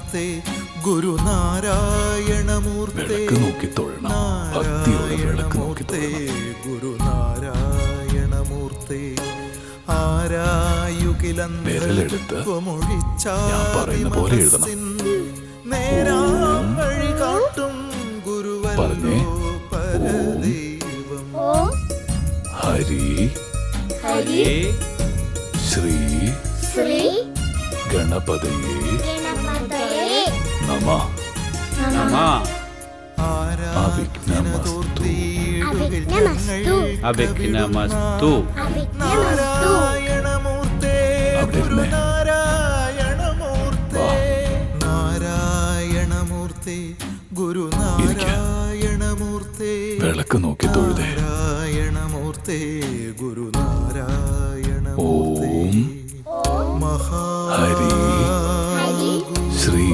നാരായണമൂർത്തേ ഗുരുനാരായണമൂർത്തേ വിളക്ക് നോക്കി തൊഴണം, ഭക്തിയോടെ വിളക്ക് നോക്കി തൊഴണം. ഗുരുനാരായണമൂർത്തേ വിരലെടുത്ത് ഞാൻ പറയുന്ന പോലെ എഴുതണം. പറഞ്ഞേ. ഓം ഹരി ശ്രീ ഗണപതയേ നമഃ. അവിഘ്നമസ്തു. അവിഘ്നമസ്തു. നാരായണമൂർത്തേ ഗുരുനാരായണമൂർത്തേ വിളക്ക് നോക്കി തൊഴുതേ. നാരായണമൂർത്തേ ഗുരുനാരായണമൂർത്തേ ഓം ഹരി ശ്രീ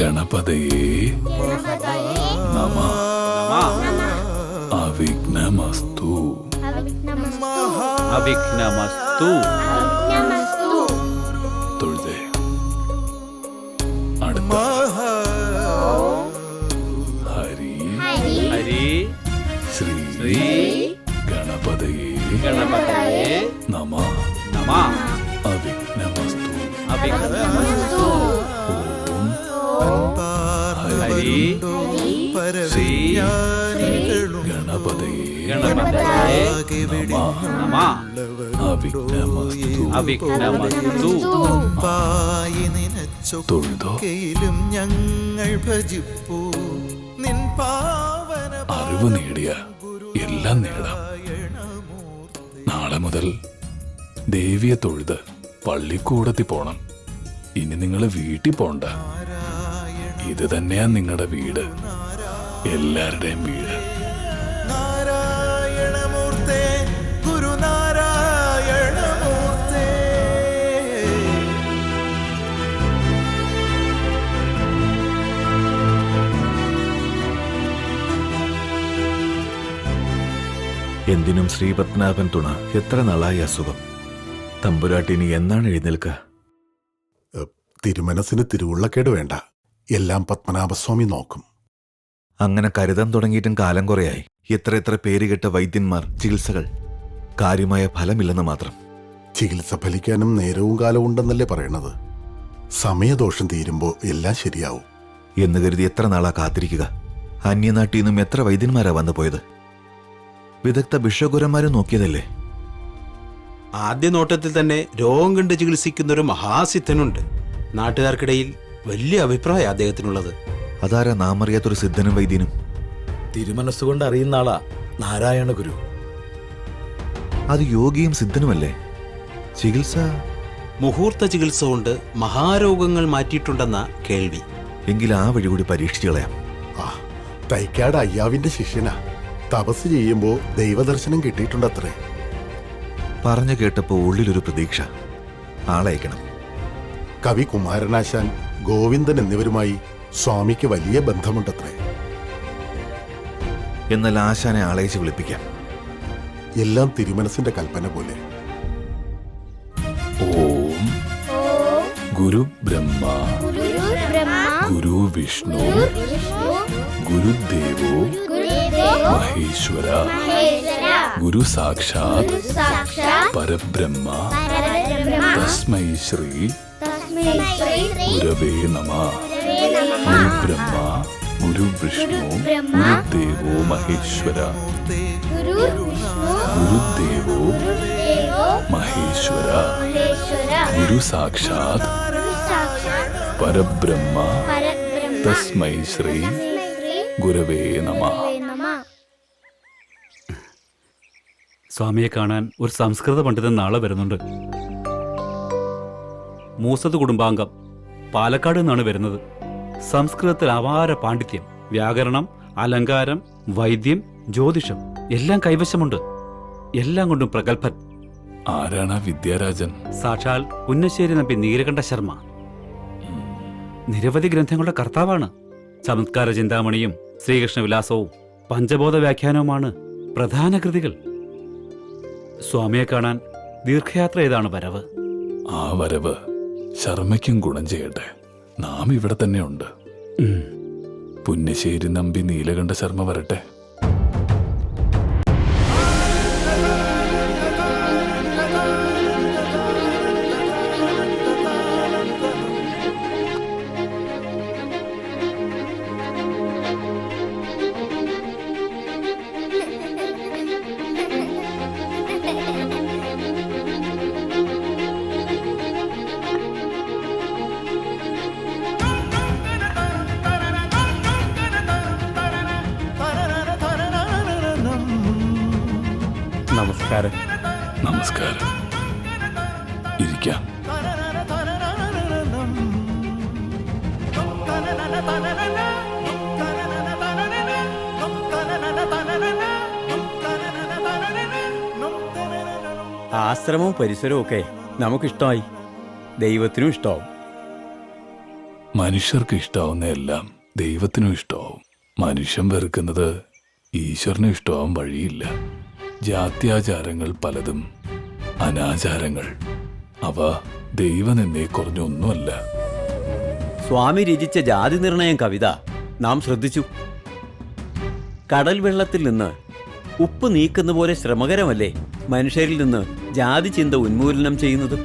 ഗണപതയേ നമഃ. അവിഘ്നമസ്തു. അവിഘ്നമസ്തു. തൊഴുതേ. അടുത്ത ഹരി ഹരി ശ്രീ ഗണപതയേ നമഃ. അവിഘ്നമസ്തു. അവിഘ്നമസ്തു. ഓം ഹരി ശ്രീ ഗണപതയേ നമഃ. അവിഘ്നമസ്തു. തൊഴുതോ. ഞങ്ങൾ ഭജിപ്പൂ നിൻ പാവന അറിവ് നേടിയ എല്ലാം നേടാം. നാളെ മുതൽ ദേവിയെ തൊഴുത് പള്ളിക്കൂടത്തിൽ പോണം. ഇനി നിങ്ങൾ വീട്ടിൽ പോണ്ട. ഇത് തന്നെയാ നിങ്ങളുടെ വീട്, എല്ലാവരുടെയും വീട്. നാരായണമൂർത്തേ ഗുരുനാരായണമൂർത്തേ. എന്തിനും ശ്രീപത്മനാഭൻ തുണ. എത്ര നാളായി അസുഖം? തമ്പുരാട്ടിനി എന്നാണ് എഴുന്നേൽക്കുക? തിരുമനസിന് തിരുവുള്ളക്കേട് വേണ്ട, എല്ലാം പത്മനാഭസ്വാമി നോക്കും. അങ്ങനെ കരുതാൻ തുടങ്ങിയിട്ടും കാലം കുറയായി. എത്ര പേരുകെട്ട വൈദ്യന്മാർ, ചികിത്സകൾ, കാര്യമായ ഫലമില്ലെന്ന് മാത്രം. ചികിത്സ ഫലിക്കാനും നേരവും കാലവും ഉണ്ടെന്നല്ലേ പറയണത്. സമയദോഷം തീരുമ്പോൾ എല്ലാം ശരിയാവും എന്ന് കരുതി എത്ര നാളാ കാത്തിരിക്കുക? അന്യനാട്ടിൽ നിന്നും എത്ര വൈദ്യന്മാരാ വന്നു പോയത്? വിദഗ്ധ ഭിഷഗ്വരന്മാരും നോക്കിയതല്ലേ? ആദ്യ നോട്ടത്തിൽ തന്നെ രോഗം കണ്ട് ചികിത്സിക്കുന്നൊരു മഹാസിദ്ധനുണ്ട്. നാട്ടുകാർക്കിടയിൽ വലിയ അഭിപ്രായം അദ്ദേഹത്തിനുള്ളത്. അതാരാ നാം അറിയാത്തൊരു സിദ്ധനും വൈദ്യനും? തിരുമനസ്സുകൊണ്ട് അറിയുന്ന ആളാ നാരായണ ഗുരു. അത് യോഗിയും സിദ്ധനുമല്ലേ? ചികിത്സ മുഹൂർത്ത ചികിത്സ കൊണ്ട് മഹാരോഗങ്ങൾ മാറ്റിയിട്ടുണ്ടെന്ന കേൾവി. എങ്കിൽ ആ വഴി കൂടി പരീക്ഷിച്ചു കളയാം. തൈക്കാട് അയ്യാവിന്റെ ശിഷ്യനാ. തപസ് ചെയ്യുമ്പോ ദൈവദർശനം കിട്ടിയിട്ടുണ്ടത്രേ. പറഞ്ഞു കേട്ടപ്പോ ഉള്ളിലൊരു പ്രതീക്ഷ. ആളയക്കണം. കവി കുമാരനാശാൻ, ഗോവിന്ദൻ എന്നിവരുമായി സ്വാമിക്ക് വലിയ ബന്ധമുണ്ടത്രേ. എന്നാൽ ആശാനെ ആളയച്ച് വിളിപ്പിക്കാം. എല്ലാം തിരുമനസിന്റെ കൽപ്പന പോലെ. ഓം ഗുരു ബ്രഹ്മ ഗുരു വിഷ്ണു ഗുരുദേവോ മഹേശ്വര ഗുരു സാക്ഷാത് പരബ്രഹ്മ തസ്മൈ ശ്രീ ഗുരവേ നമഃ. ഗുരു ബ്രഹ്മ ഗുരു വിഷ്ണു ഗുരുദേവോ മഹേശ്വര ഗുരുദേവോ മഹേശ്വര ഗുരു സാക്ഷാത് പരബ്രഹ്മ തസ്മൈ ശ്രീ ഗുരവേ നമഃ. സ്വാമിയെ കാണാൻ ഒരു സംസ്കൃത പണ്ഡിതൻ നാളെ വരുന്നുണ്ട്. മൂസത് കുടുംബാംഗം, പാലക്കാട് നിന്നാണ് വരുന്നത്. സംസ്കൃതത്തിൽ അപാര പാണ്ഡിത്യം, വ്യാകരണം, അലങ്കാരം, വൈദ്യം, ജ്യോതിഷം എല്ലാം കൈവശമുണ്ട്. എല്ലാം കൊണ്ടും പ്രഗത്ഭൻ. ആരാണ് വിദ്യാരാജൻ? സാക്ഷാൽ പുന്നശ്ശേരി നമ്പി നീലകണ്ഠ ശർമ്മ. നിരവധി ഗ്രന്ഥങ്ങളുടെ കർത്താവാണ്. ചമത്കാര ചിന്താമണിയും ശ്രീകൃഷ്ണ വിലാസവും പഞ്ചബോധ വ്യാഖ്യാനവുമാണ് പ്രധാന കൃതികൾ. സ്വാമിയെ കാണാൻ ദീർഘയാത്ര ഏതാണ് വരവ്. ആ വരവ് ശർമ്മയ്ക്കും ഗുണം ചെയ്യട്ടെ. നാം ഇവിടെ തന്നെ ഉണ്ട്. പുന്നശ്ശേരി നമ്പി നീലകണ്ഠ ശർമ്മ വരട്ടെ. നമസ്കാരം. നമസ്കാരം. ഇരിക്കാം. ആശ്രമവും പരിസരവും ഒക്കെ നമുക്കിഷ്ടമായി, ദൈവത്തിനും ഇഷ്ടമാവും. മനുഷ്യർക്ക് ഇഷ്ടാവുന്ന എല്ലാം ദൈവത്തിനും ഇഷ്ടമാവും. മനുഷ്യൻ വെറുക്കുന്നത് ഈശ്വരനും ഇഷ്ടമാവാൻ വഴിയില്ല. ജാത്യാചാരങ്ങൾ പലതും അനാചാരങ്ങൾ. അവ ദൈവനിന്നെ കുറഞ്ഞൊന്നുമല്ല. സ്വാമി രചിച്ച ജാതി നിർണയം കവിത നാം ശ്രദ്ധിച്ചു. കടൽ വെള്ളത്തിൽ നിന്ന് ഉപ്പ് നീക്കുന്ന പോലെ ശ്രമകരമല്ലേ മനുഷ്യരിൽ നിന്ന് ജാതി ചിന്ത ഉന്മൂലനം ചെയ്യുന്നത്?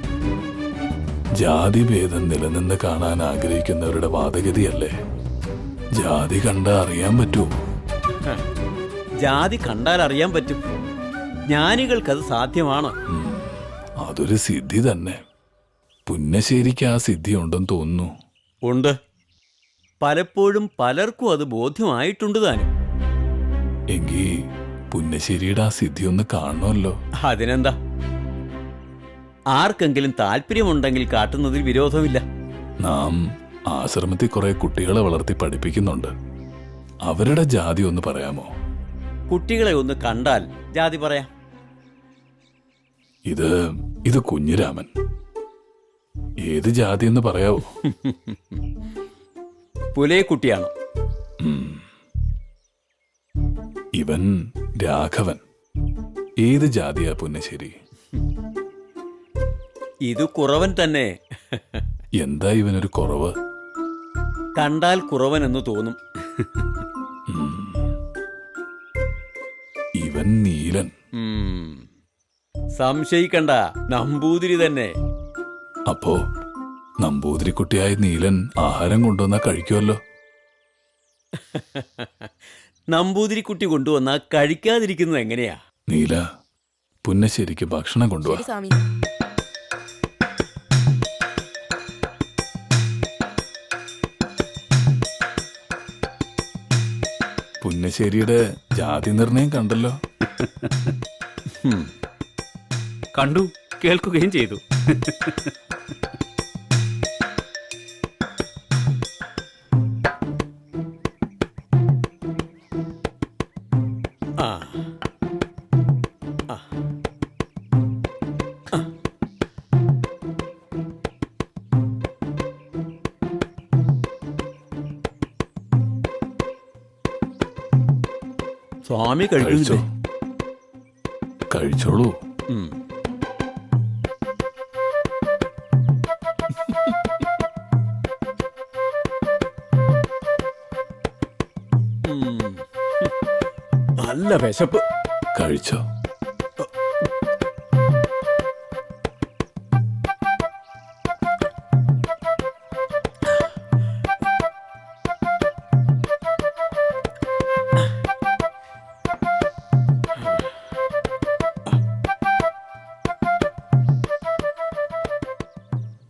ജാതിഭേദം നിലനിന്ന് കാണാൻ ആഗ്രഹിക്കുന്നവരുടെ വാദഗതിയല്ലേ ജാതി കണ്ട അറിയാൻ പറ്റുമോ? ജാതി കണ്ടാൽ അറിയാൻ പറ്റും. ജ്ഞാനികൾക്കത് സാധ്യമാണ്. അതൊരു സിദ്ധി തന്നെ. പുന്നശ്ശേരിക്ക് ആ സിദ്ധി ഉണ്ടെന്ന് തോന്നുന്നു. ഉണ്ട്. പലപ്പോഴും പലർക്കും അത് ബോധ്യമായിട്ടുണ്ട് താനും. എങ്കിൽ പുന്നശ്ശേരിയുടെ ആ സിദ്ധി ഒന്ന് കാണണമല്ലോ. അതിനെന്താ, ആർക്കെങ്കിലും താല്പര്യമുണ്ടെങ്കിൽ കാട്ടുന്നതിൽ വിരോധമില്ല. നാം ആശ്രമത്തിൽ കുറെ കുട്ടികളെ വളർത്തി പഠിപ്പിക്കുന്നുണ്ട്. അവരുടെ ജാതി ഒന്ന് പറയാമോ? കുട്ടികളെ ഒന്ന് കണ്ടാൽ ജാതി പറയാം. ഇത് കുഞ്ഞിരാമൻ. ഏത് ജാതി എന്ന് പറയാവോ? പുലയക്കുട്ടിയാണ്. ഇവൻ രാഘവൻ. ഏത് ജാതിയാ പുന്നശ്ശേരി? ഇത് കുറവൻ തന്നെ. എന്താ ഇവനൊരു കുറവ്? കണ്ടാൽ കുറവൻ എന്ന് തോന്നും. ഇവൻ നീലൻ. സംശയിക്കണ്ട, നമ്പൂതിരി തന്നെ. അപ്പോ നമ്പൂതിരിക്കുട്ടിയായ നീലൻ ആഹാരം കൊണ്ടുവന്നാ കഴിക്കുമല്ലോ. നമ്പൂതിരിക്കുട്ടി കൊണ്ടുവന്നാ കഴിക്കാതിരിക്കുന്നത് എങ്ങനെയാ? നീല, പുന്നശ്ശേരിക്ക് ഭക്ഷണം കൊണ്ടുവാ. പുന്നശ്ശേരിയുടെ ജാതി നിർണയം കണ്ടല്ലോ. കണ്ടു, കേൾക്കുകയും ചെയ്തു. സ്വാമി കഴിച്ചോ? കഴിച്ചു. കഴിച്ചോളൂ. നല്ല വിശപ്പ്. കഴിച്ചോ?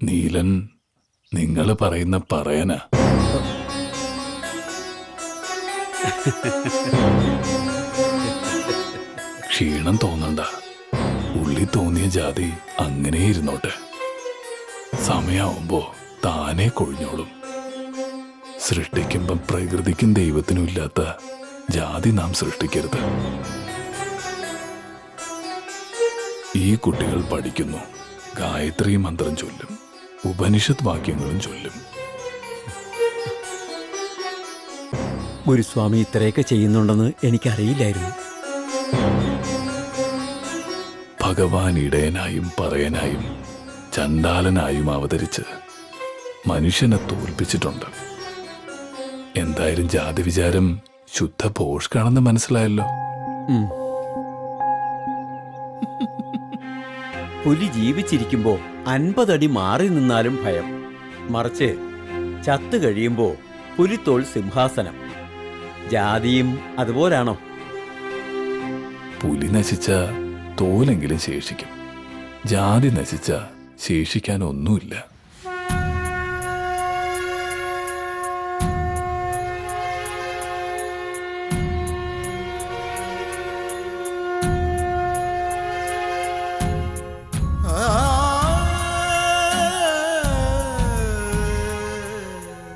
നീലൻ നിങ്ങൾ പറയുന്ന പറയന. ക്ഷീണം തോന്നണ്ട. ഉള്ളി തോന്നിയ ജാതി അങ്ങനെ ഇരുന്നോട്ടെ. സമയാവുമ്പോ താനെ കൊഴിഞ്ഞോളും. സൃഷ്ടിക്കുമ്പം പ്രകൃതിക്കും ദൈവത്തിനും ഇല്ലാത്ത ജാതി നാം സൃഷ്ടിക്കരുത്. ഈ കുട്ടികൾ പഠിക്കുന്നു, ഗായത്രി മന്ത്രം ചൊല്ലും, ഉപനിഷത്ത് വാക്യങ്ങളും ചൊല്ലും. ഗുരുസ്വാമി ഇത്രയൊക്കെ ചെയ്യുന്നുണ്ടെന്ന് എനിക്കറിയില്ലായിരുന്നു. ഭഗവാൻ ഇടയനായും പറയനായും ചണ്ടാലനായും അവതരിച്ച് മനുഷ്യനെ തോൽപ്പിച്ചിട്ടുണ്ട്. എന്തായാലും ജാതി വിചാരം ശുദ്ധ പോഷ്കാണെന്ന് മനസ്സിലായല്ലോ. ഉം. പുലി ജീവിച്ചിരിക്കുമ്പോ 50 അടി മാറി നിന്നാലും ഭയം. മറിച്ച് ചത്തു കഴിയുമ്പോ പുലിത്തോൾ സിംഹാസനം. ജാതിയും അതുപോലാണോ? പുലി നശിച്ച തോലെങ്കിലും ശേഷിക്കും. ജാതി നശിച്ച ശേഷിക്കാൻ ഒന്നുമില്ല.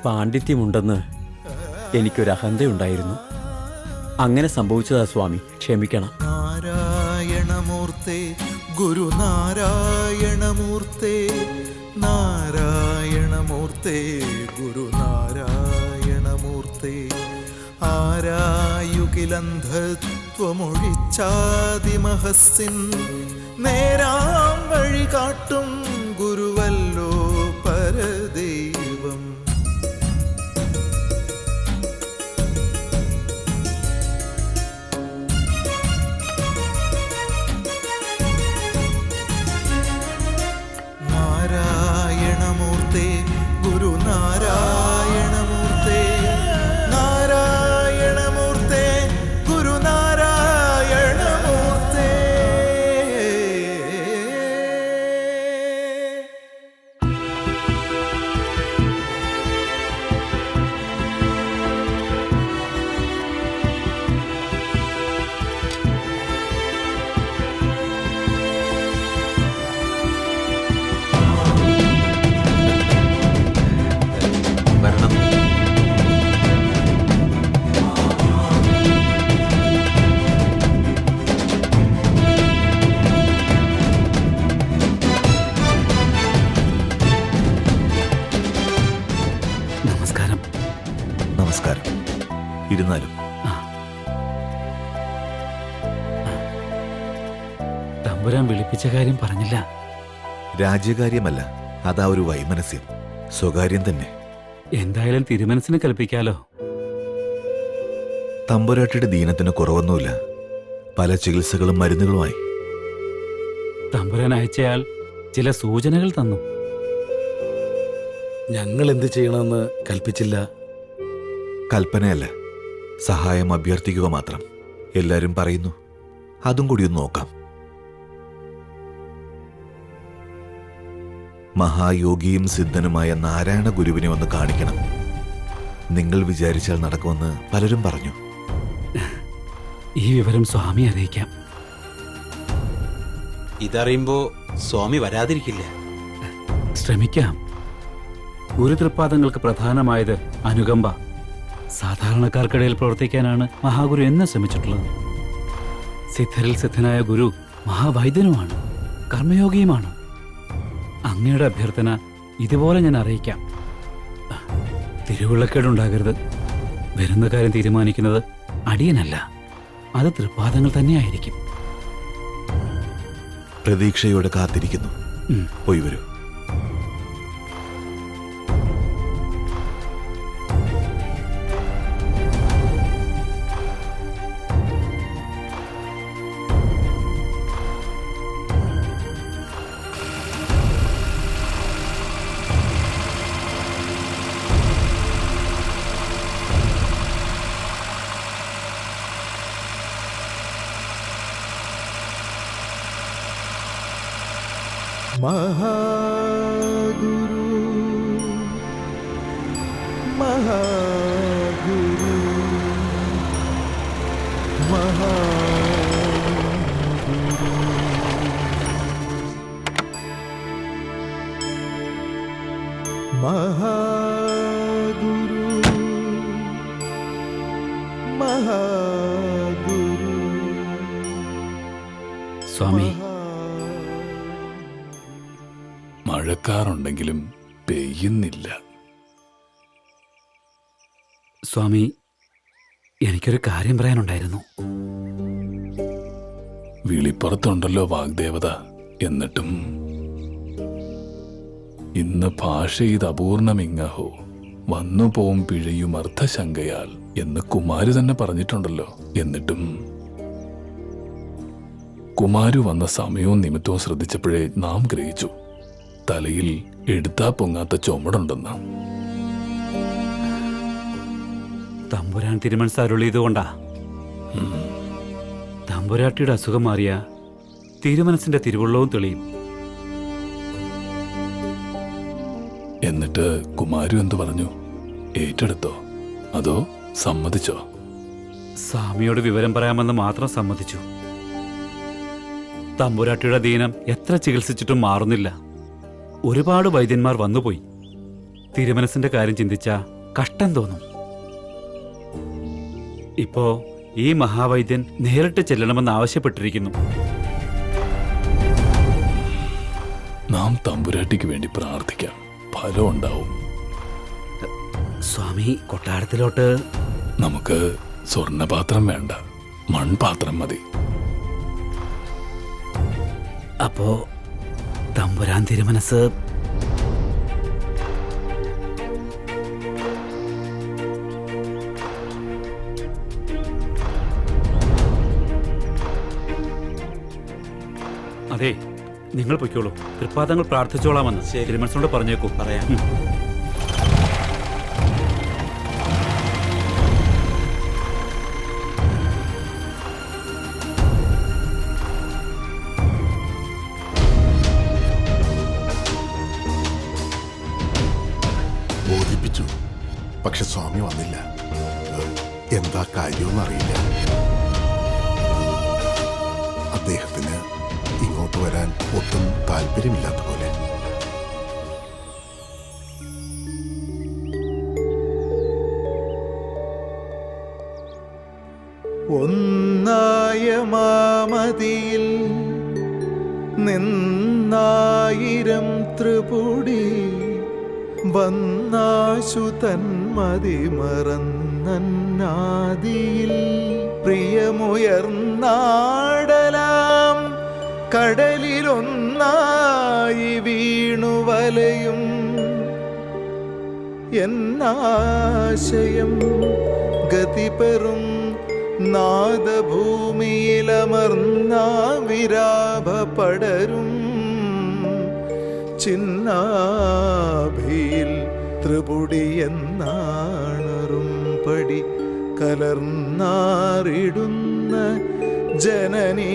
പാണ്ഡിത്യമുണ്ടെന്ന് എനിക്കൊരു അഹന്തയുണ്ടായിരുന്നു. അങ്ങനെ സംഭവിച്ചതാ സ്വാമി, ക്ഷമിക്കണം. നാരായണമൂർത്തേ ഗുരുനാരായണമൂർത്തേ, നാരായണമൂർത്തേ ഗുരുനാരായണമൂർത്തേ, ആരായുകിലന്ധത്വമൊഴിച്ചാതിമഹസ്സിൻ നേരാം വഴി കാട്ടും ഗുരുവല്ലോ പരദൈവം. നാരായണമൂർത്തേ ഗുരുനാരായണമൂർത്തേ, നാരായണമൂർത്തേ ഗുരുനാരായണമൂർത്തേ. വരണം. നമസ്കാരം. നമസ്കാരം. ഇരുന്നാലും. തമ്പുരാൻ വിളിപ്പിച്ച കാര്യം പറഞ്ഞില്ല. രാജ്യകാര്യമല്ല, അതാ ഒരു വൈമനസ്യം. സ്വകാര്യം തന്നെ. എന്തായാലും തിരുമനസിന് കൽപ്പിക്കാലോ. തമ്പുരാട്ടിയുടെ ദീനത്തിന് കുറവൊന്നുമില്ല. പല ചികിത്സകളും മരുന്നുകളുമായി. തമ്പുരാൻ അയച്ചയാൾ ചില സൂചനകൾ തന്നു. ഞങ്ങൾ എന്ത് ചെയ്യണമെന്ന് കൽപ്പിച്ചില്ല. കൽപ്പനയല്ല, സഹായം അഭ്യർത്ഥിക്കുക മാത്രം. എല്ലാരും പറയുന്നു. അതും കൂടി ഒന്ന് നോക്കാം. മഹായോഗിയും സിദ്ധനുമായ നാരായണ ഗുരുവിനെ ഒന്ന് കാണിക്കണം. നിങ്ങൾ വിചാരിച്ചാൽ നടക്കുമെന്ന് പലരും പറഞ്ഞു. ഈ വിവരം സ്വാമി അറിയിക്കാം. ഇതറിയുമ്പോ സ്വാമി വരാതിരിക്കില്ല. ശ്രമിക്കാം. ഗുരുതൃപാദങ്ങൾക്ക് പ്രധാനമായത് അനുകമ്പ. സാധാരണക്കാർക്കിടയിൽ പ്രവർത്തിക്കാനാണ് മഹാഗുരു എന്നും ശ്രമിച്ചിട്ടുള്ളത്. സിദ്ധരിൽ സിദ്ധനായ ഗുരു മഹാവൈദ്യനുമാണ്, കർമ്മയോഗിയുമാണ്. അങ്ങയുടെ അഭ്യർത്ഥന ഇതുപോലെ ഞാൻ അറിയിക്കാം. തിരുവുള്ളക്കേടുണ്ടാകരുത്. വരുന്ന കാര്യം തീരുമാനിക്കുന്നത് അടിയനല്ല, അത് തൃപ്പാദങ്ങൾ തന്നെയായിരിക്കും. പ്രതീക്ഷയോടെ കാത്തിരിക്കുന്നു. പോയി വരൂ. മഹാഗുരു മഹാഗുരു മഹാഗുരു. മഹാഗുരു മഹാഗുരു. സ്വാമി, മഴക്കാറുണ്ടെങ്കിലും പെയ്യുന്നില്ല. സ്വാമി, എനിക്കൊരു കാര്യം പറയാനുണ്ടായിരുന്നു. വിളിപ്പുറത്തുണ്ടല്ലോ വാഗ്ദേവത. എന്നിട്ടും ഇന്ന് ഭാഷ ഇത് അപൂർണമിങ്ങഹോ വന്നു പോം പിഴയും അർത്ഥശങ്കയാൽ എന്ന് കുമാരു തന്നെ പറഞ്ഞിട്ടുണ്ടല്ലോ. എന്നിട്ടും കുമാരു വന്ന സമയവും നിമിത്തവും ശ്രദ്ധിച്ചപ്പോഴേ നാം ഗ്രഹിച്ചു തലയിൽ എടുത്താ പൊങ്ങാത്ത ചുമടുണ്ടെന്ന്. തമ്പുരാൻ തിരുമനസ് അരുളിയതുകൊണ്ടാ. തമ്പുരാട്ടിയുടെ അസുഖം മാറിയ തിരുമനസിന്റെ തിരുവുള്ളവും തെളിയും. എന്നിട്ട് കുമാരു എന്തു പറഞ്ഞു? ഏറ്റെടുത്തോ അതോ സമ്മതിച്ചോ? സ്വാമിയോട് വിവരം പറയാമെന്ന് മാത്രം സമ്മതിച്ചു. തമ്പുരാട്ടിയുടെ ദീനം എത്ര ചികിത്സിച്ചിട്ടും മാറുന്നില്ല. ഒരുപാട് വൈദ്യന്മാർ വന്നുപോയി. തിരുമനസിന്റെ കാര്യം ചിന്തിച്ച കഷ്ടം തോന്നും. ഇപ്പോ ഈ മഹാവൈദ്യൻ നേരിട്ട് ചെല്ലണമെന്ന് ആവശ്യപ്പെട്ടിരിക്കുന്നു. നാം തമ്പുരാട്ടിക്ക് വേണ്ടി പ്രാർത്ഥിക്കാം, ഫലം ഉണ്ടാവും. സ്വാമി കൊട്ടാരത്തിലോട്ട് നമുക്ക് സ്വർണപാത്രം വേണ്ട, മൺപാത്രം മതി. അപ്പോ തമ്പുരാൻ തിരുമനസ് അതെ, നിങ്ങൾ പൊയ്ക്കോളൂ. തൃപ്പാദങ്ങൾ പ്രാർത്ഥിച്ചോളാമെന്ന് ശരി. തിരുമനസിനോട് പറഞ്ഞേക്കൂ. പറയാം. ബോധിപ്പിച്ചു. പക്ഷെ സ്വാമി വന്നില്ല. എന്താ കാര്യമെന്ന് അറിയില്ല. അദ്ദേഹത്തിന് ഇങ്ങോട്ട് വരാൻ ഒട്ടും താല്പര്യമില്ലാത്ത പോലെ. ഒന്നായ മാമതിയിൽ നിന്നായിരം ത്രിപുടി വന്നാശു തന്മതി മറന്നന്നാദിയിൽ പ്രിയമുയർന്നാടലാം കടലിലൊന്നായി വീണുവലയും എന്നാശയം ഗതിപെറും നാദഭൂമിയിലമർന്ന വിരാഭ പടരും ചിന്നാഭിയിൽ ത്രിപുടി എന്നാണറും പടി കലർന്നാറിടുന്ന ജനനീ